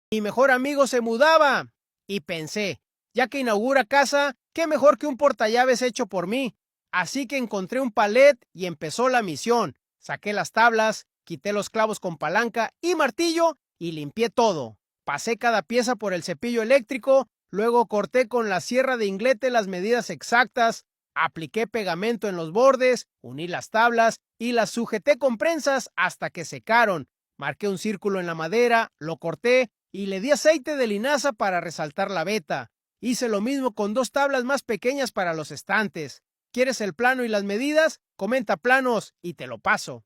Mi mejor amigo se mudaba y pensé, ya que inaugura casa, qué mejor que un portallaves hecho por mí. Así que encontré un palet y empezó la misión. Saqué las tablas, quité los clavos con palanca y martillo y limpié todo. Pasé cada pieza por el cepillo eléctrico, luego corté con la sierra de inglete las medidas exactas, apliqué pegamento en los bordes, uní las tablas y las sujeté con prensas hasta que secaron. Marqué un círculo en la madera, lo corté y le di aceite de linaza para resaltar la veta. Hice lo mismo con 2 tablas más pequeñas para los estantes. ¿Quieres el plano y las medidas? Comenta planos y te lo paso.